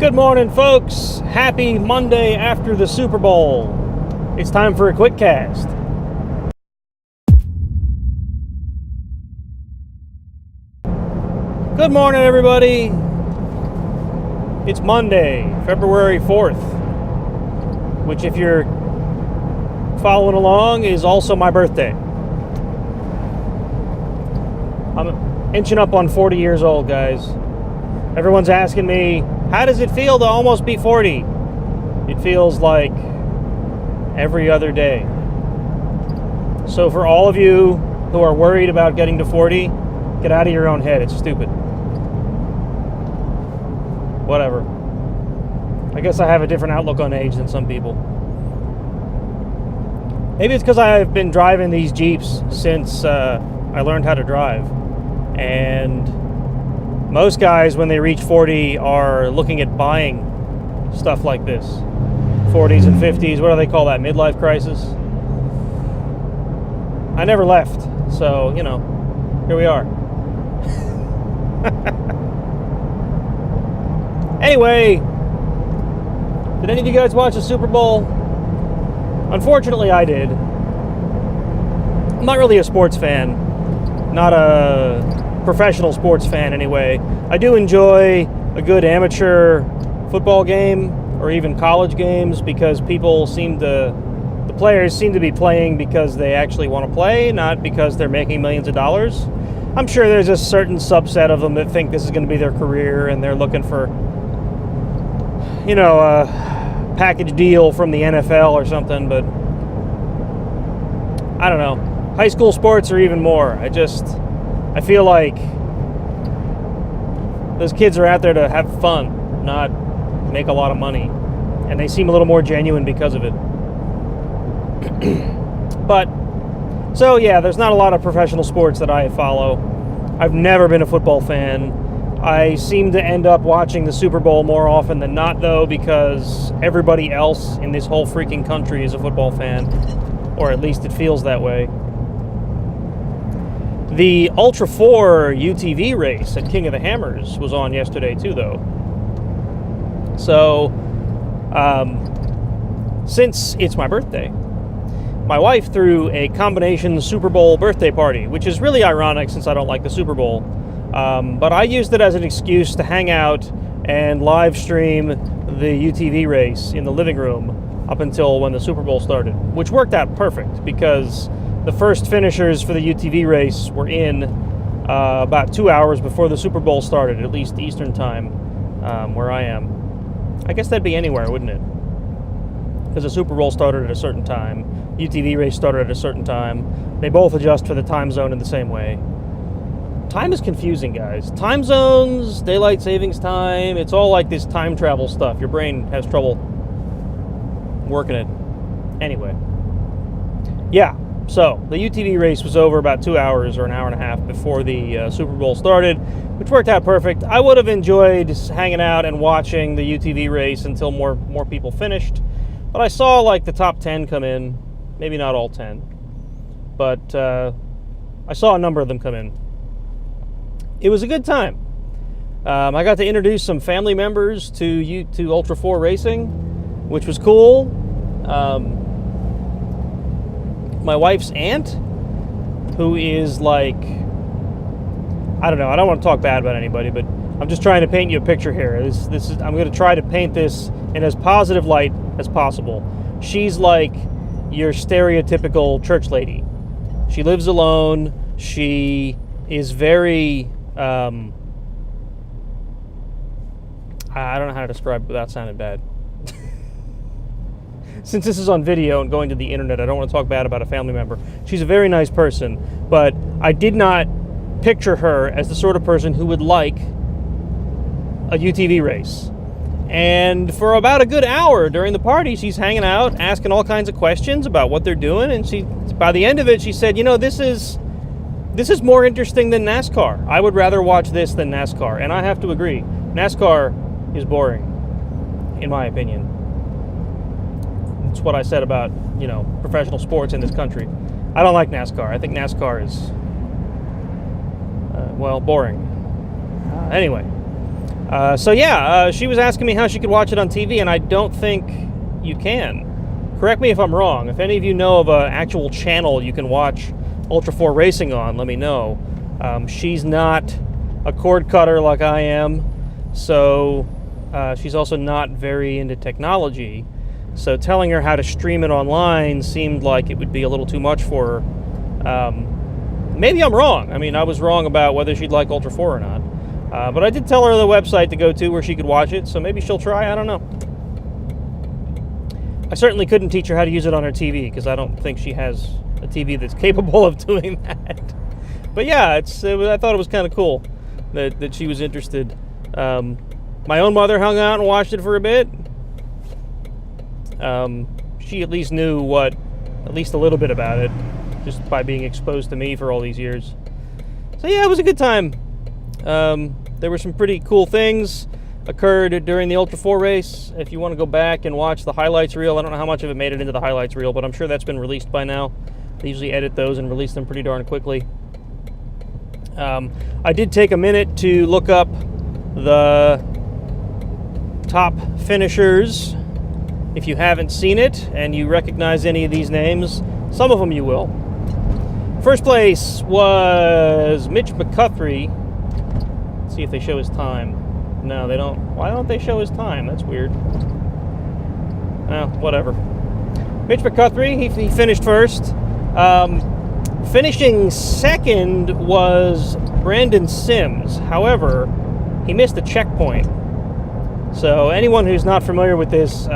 Good morning, folks. Happy Monday after the Super Bowl. It's time for a QuickCast. Good morning, everybody. It's Monday, February 4th, which, if you're following along, is also my birthday. I'm inching up on 40 years old, guys. Everyone's asking me, how does it feel to almost be 40? It feels like every other day. So for all of you who are worried about getting to 40, get out of your own head. It's stupid. Whatever. I guess I have a different outlook on age than some people. Maybe it's because I've been driving these Jeeps since I learned how to drive. And most guys, when they reach 40, are looking at buying stuff like this. 40s and 50s, what do they call that? Midlife crisis? I never left, so, you know, here we are. Anyway, did any of you guys watch the Super Bowl? Unfortunately, I did. I'm not really a sports fan. Not a professional sports fan, anyway. I do enjoy a good amateur football game or even college games because the players seem to be playing because they actually want to play, not because they're making millions of dollars. I'm sure there's a certain subset of them that think this is going to be their career and they're looking for, you know, a package deal from the NFL or something, but I don't know. High school sports are even more. I feel like those kids are out there to have fun, not make a lot of money. And they seem a little more genuine because of it. But, so yeah, there's not a lot of professional sports that I follow. I've never been a football fan. I seem to end up watching the Super Bowl more often than not, though, because everybody else in this whole freaking country is a football fan. Or at least it feels that way. The Ultra 4 UTV race at King of the Hammers was on yesterday too, though. So, since it's my birthday, my wife threw a combination Super Bowl birthday party, which is really ironic since I don't like the Super Bowl. But I used it as an excuse to hang out and live stream the UTV race in the living room up until when the Super Bowl started, which worked out perfect because the first finishers for the UTV race were in about 2 hours before the Super Bowl started, at least Eastern time, where I am. I guess that'd be anywhere, wouldn't it? Because the Super Bowl started at a certain time, UTV race started at a certain time. They both adjust for the time zone in the same way. Time is confusing, guys. Time zones, daylight savings time, it's all like this time travel stuff. Your brain has trouble working it. Anyway. Yeah. So, the UTV race was over about 2 hours or an hour and a half before the Super Bowl started, which worked out perfect. I would have enjoyed hanging out and watching the UTV race until more people finished. But I saw, like, the top 10 come in. Maybe not all 10. But I saw a number of them come in. It was a good time. I got to introduce some family members to Ultra 4 racing, which was cool. My wife's aunt, who is like, I don't know, I don't want to talk bad about anybody, but I'm just trying to paint you a picture here. I'm going to try to paint this in as positive light as possible. She's like your stereotypical church lady. She lives alone. She is very, I don't know how to describe it without sounding bad. Since this is on video and going to the internet, I don't want to talk bad about a family member. She's a very nice person, but I did not picture her as the sort of person who would like a UTV race. And for about a good hour during the party, she's hanging out, asking all kinds of questions about what they're doing, and by the end of it, she said, you know, this is more interesting than NASCAR. I would rather watch this than NASCAR, and I have to agree. NASCAR is boring, in my opinion. It's what I said about, you know, professional sports in this country. I don't like NASCAR. I think NASCAR is, boring. Anyway, So yeah, she was asking me how she could watch it on TV, and I don't think you can. Correct me if I'm wrong. If any of you know of an actual channel you can watch Ultra 4 racing on, let me know. She's not a cord cutter like I am, so she's also not very into technology. So telling her how to stream it online seemed like it would be a little too much for her. Maybe I'm wrong. I mean, I was wrong about whether she'd like Ultra 4 or not. But I did tell her the website to go to where she could watch it, so maybe she'll try. I don't know. I certainly couldn't teach her how to use it on her TV, because I don't think she has a TV that's capable of doing that. But yeah, I thought it was kind of cool that she was interested. My own mother hung out and watched it for a bit. She at least knew at least a little bit about it, just by being exposed to me for all these years. So yeah, it was a good time. There were some pretty cool things occurred during the Ultra 4 race. If you want to go back and watch the highlights reel, I don't know how much of it made it into the highlights reel, but I'm sure that's been released by now. They usually edit those and release them pretty darn quickly. I did take a minute to look up the top finishers. If you haven't seen it and you recognize any of these names, some of them you will. First place was Mitch McCuthery. Let's see if they show his time. No, they don't. Why don't they show his time? That's weird. Oh, whatever. Mitch McCuthery, he finished first. Finishing second was Brandon Sims. However, he missed a checkpoint. So anyone who's not familiar with this,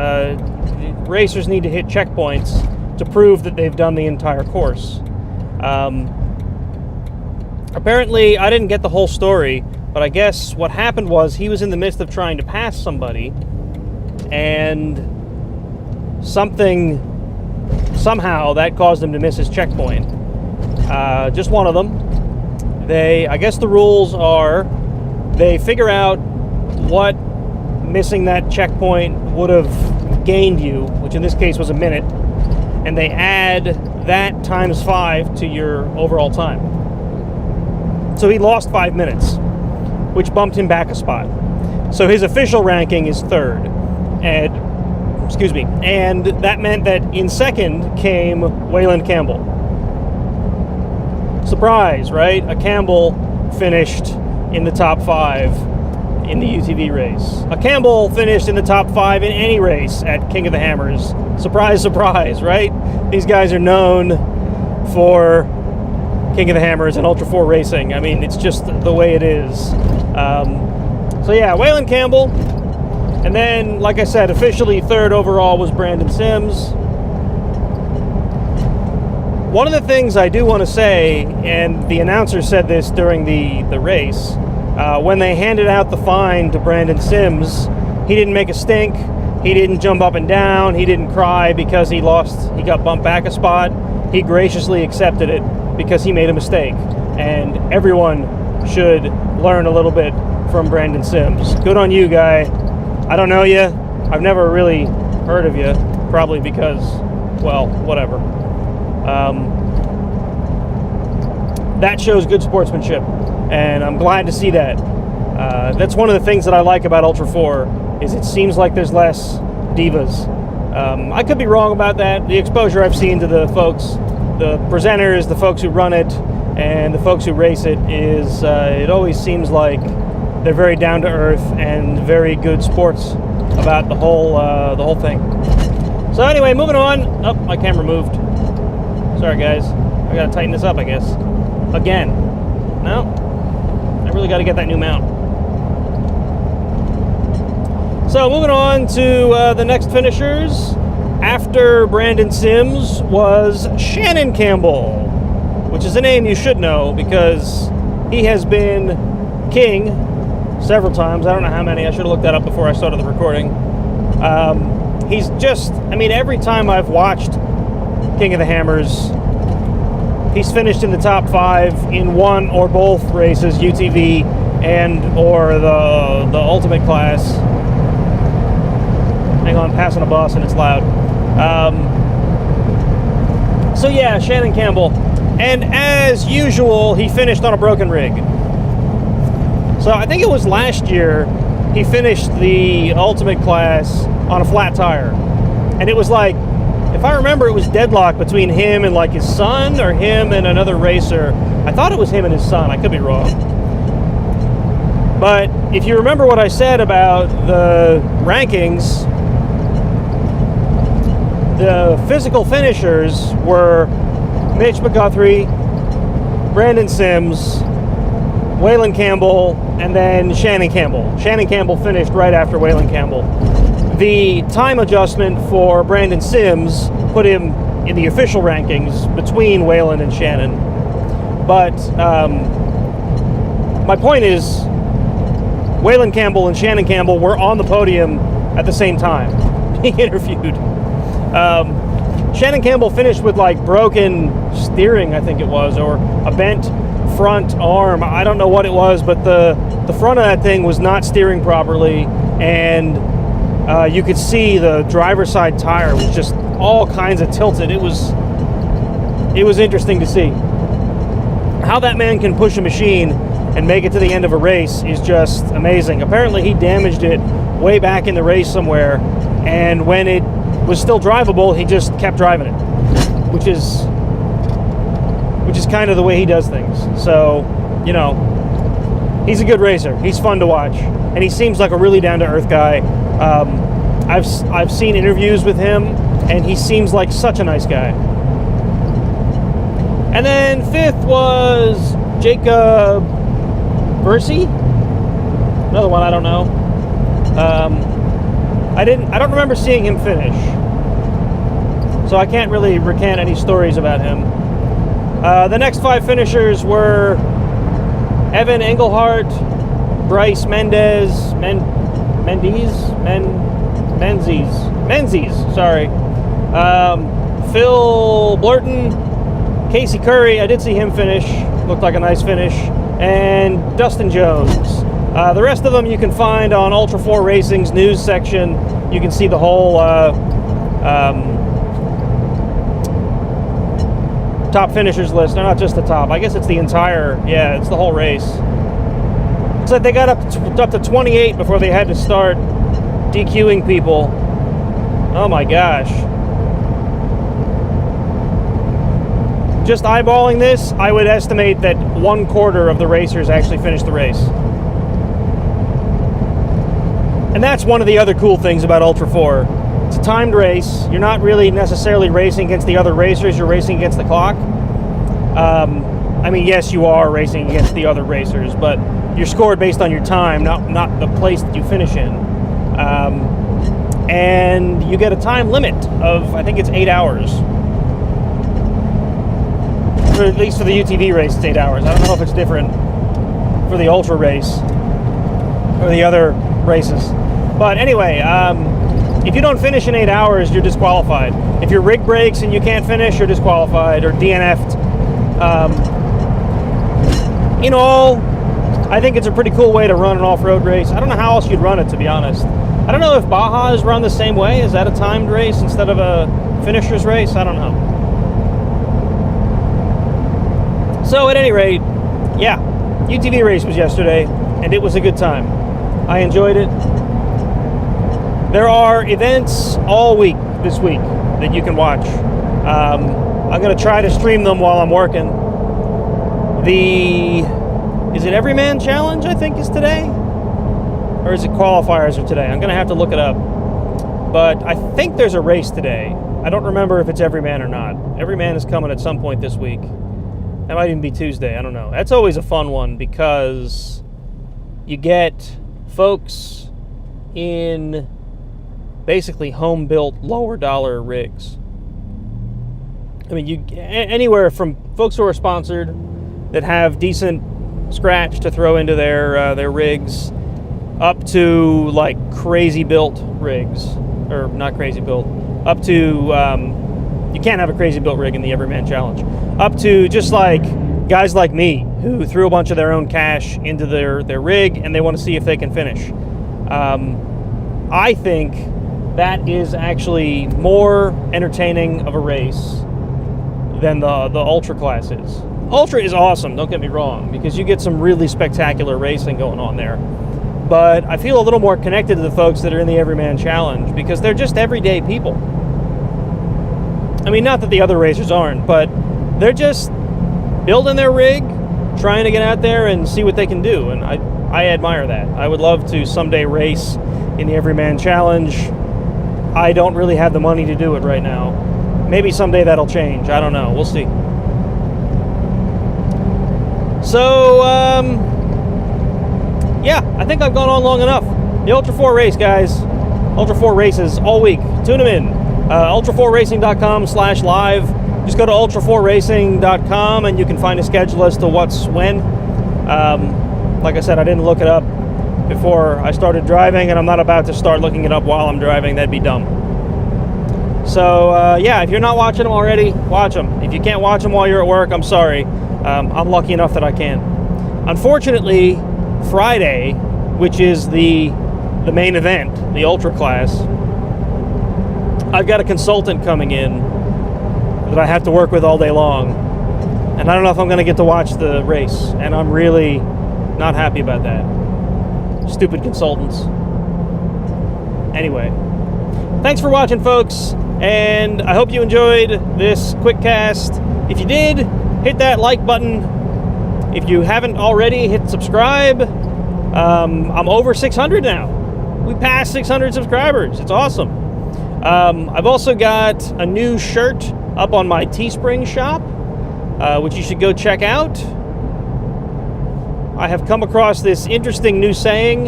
racers need to hit checkpoints to prove that they've done the entire course. Apparently, I didn't get the whole story, but I guess what happened was he was in the midst of trying to pass somebody, and somehow that caused him to miss his checkpoint. Just one of them. I guess the rules are they figure out what missing that checkpoint would have gained you, which in this case was a minute, and they add that times 5 to your overall time. So he lost 5 minutes, which bumped him back a spot. So his official ranking is third. And that meant that in second came Waylon Campbell. Surprise, right? A Campbell finished in the top 5 in the UTV race. A Campbell finished in the top 5 in any race at King of the Hammers. Surprise, surprise, right? These guys are known for King of the Hammers and Ultra 4 racing. I mean, it's just the way it is. So yeah, Waylon Campbell. And then, like I said, officially third overall was Brandon Sims. One of the things I do want to say, and the announcer said this during the race, when they handed out the fine to Brandon Sims, he didn't make a stink, he didn't jump up and down, he didn't cry because he got bumped back a spot. He graciously accepted it because he made a mistake. And everyone should learn a little bit from Brandon Sims. Good on you, guy. I don't know you. I've never really heard of you, probably because, well, whatever. That shows good sportsmanship, and I'm glad to see that. That's one of the things that I like about Ultra 4, is it seems like there's less divas. I could be wrong about that. The exposure I've seen to the folks, the presenters, the folks who run it, and the folks who race it is, it always seems like they're very down to earth and very good sports about the whole thing. So anyway, moving on. Oh, my camera moved. Sorry guys, I gotta tighten this up, I guess. Again. No, I really gotta get that new mount. So moving on to the next finishers. After Brandon Sims was Shannon Campbell, which is a name you should know because he has been king several times. I don't know how many. I should have looked that up before I started the recording. He's just, I mean, every time I've watched King of the Hammers, he's finished in the top 5 in one or both races, UTV and or the ultimate class. Hang on, passing a bus and it's loud. So yeah, Shannon Campbell. And as usual, he finished on a broken rig. So I think it was last year he finished the ultimate class on a flat tire. And it was like, if I remember, it was deadlock between him and like his son, or him and another racer. I thought it was him and his son. I could be wrong. But if you remember what I said about the rankings, the physical finishers were Mitch McGuthrie, Brandon Sims, Waylon Campbell, and then Shannon Campbell. Shannon Campbell finished right after Waylon Campbell. The time adjustment for Brandon Sims put him in the official rankings between Waylon and Shannon. But my point is, Waylon Campbell and Shannon Campbell were on the podium at the same time being interviewed. Shannon Campbell finished with like broken steering, I think it was, or a bent front arm. I don't know what it was, but the front of that thing was not steering properly, and you could see the driver's side tire was just all kinds of tilted. It was interesting to see. How that man can push a machine and make it to the end of a race is just amazing. Apparently he damaged it way back in the race somewhere, and when it was still drivable, he just kept driving it, which is kind of the way he does things. So, you know, he's a good racer. He's fun to watch, and he seems like a really down-to-earth guy. I've seen interviews with him, and he seems like such a nice guy. And then fifth was Jacob Versey, another one I don't know. I don't remember seeing him finish, so I can't really recant any stories about him. The next five finishers were Evan Engelhart, Bryce Menzies, sorry. Phil Blurton, Casey Curry, I did see him finish, looked like a nice finish, and Dustin Jones. The rest of them you can find on Ultra 4 Racing's news section. You can see the whole top finishers list. No, not just the top. I guess it's the entire, yeah, it's the whole race. Looks like they got up to 28 before they had to start DQing people. Oh my gosh. Just eyeballing this, I would estimate that 1/4 of the racers actually finished the race. And that's one of the other cool things about Ultra 4. It's a timed race. You're not really necessarily racing against the other racers, you're racing against the clock. I mean, yes, you are racing against the other racers, but you're scored based on your time, not the place that you finish in. And you get a time limit of, I think it's 8 hours. Or at least for the UTV race, it's 8 hours. I don't know if it's different for the Ultra race or the other races. But anyway, if you don't finish in 8 hours, you're disqualified. If your rig breaks and you can't finish, you're disqualified or DNF'd. In all, I think it's a pretty cool way to run an off-road race. I don't know how else you'd run it, to be honest. I don't know if Baja is run the same way. Is that a timed race instead of a finisher's race? I don't know. So at any rate, yeah, UTV race was yesterday, and it was a good time. I enjoyed it. There are events all week this week that you can watch. I'm going to try to stream them while I'm working. Is it Everyman Challenge, I think, is today? Or is it qualifiers are today? I'm going to have to look it up. But I think there's a race today. I don't remember if it's Everyman or not. Everyman is coming at some point this week. That might even be Tuesday. I don't know. That's always a fun one because you get folks in basically home-built, lower-dollar rigs. I mean, anywhere from folks who are sponsored that have decent scratch to throw into their rigs, up to like crazy built rigs, or not crazy built, up to you can't have a crazy built rig in the Everyman Challenge, up to just like guys like me who threw a bunch of their own cash into their rig and they want to see if they can finish. I think that is actually more entertaining of a race than the Ultra class is. Ultra is awesome, don't get me wrong, because you get some really spectacular racing going on there. but I feel a little more connected to the folks that are in the Everyman Challenge because they're just everyday people. I mean, not that the other racers aren't, but they're just building their rig, trying to get out there and see what they can do, and I admire that. I would love to someday race in the Everyman Challenge. I don't really have the money to do it right now. Maybe someday that'll change. I don't know. We'll see. So, yeah, I think I've gone on long enough. The Ultra 4 race, guys. Ultra 4 races all week. Tune them in. Ultra4racing.com/live. Just go to ultra4racing.com and you can find a schedule as to what's when. Like I said, I didn't look it up before I started driving, and I'm not about to start looking it up while I'm driving. That'd be dumb. So, yeah, if you're not watching them already, watch them. If you can't watch them while you're at work, I'm sorry. I'm lucky enough that I can. Unfortunately, Friday, which is the main event, the Ultra class, I've got a consultant coming in that I have to work with all day long, and I don't know if I'm going to get to watch the race, and I'm really not happy about that. Stupid consultants. Anyway, thanks for watching, folks, and I hope you enjoyed this quick cast. If you did, hit that like button. If you haven't already, hit subscribe. I'm over 600 now. We passed 600 subscribers. It's awesome. I've also got a new shirt up on my Teespring shop, which you should go check out. I have come across this interesting new saying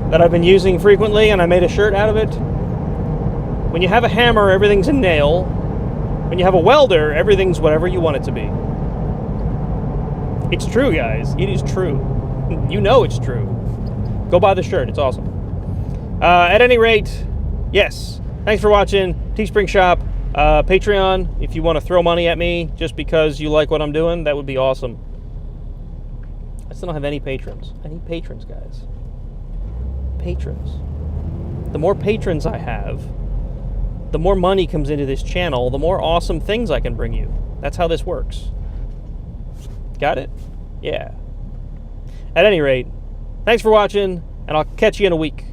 that I've been using frequently, and I made a shirt out of it. When you have a hammer, everything's a nail. When you have a welder, everything's whatever you want it to be. It's true, guys. It is true. You know it's true. Go buy the shirt. It's awesome. At any rate, yes. Thanks for watching. Teespring shop. Patreon, if you want to throw money at me just because you like what I'm doing, that would be awesome. I still don't have any patrons. I need patrons, guys. Patrons. The more patrons I have, the more money comes into this channel, the more awesome things I can bring you. That's how this works. Got it? Yeah. At any rate, thanks for watching, and I'll catch you in a week.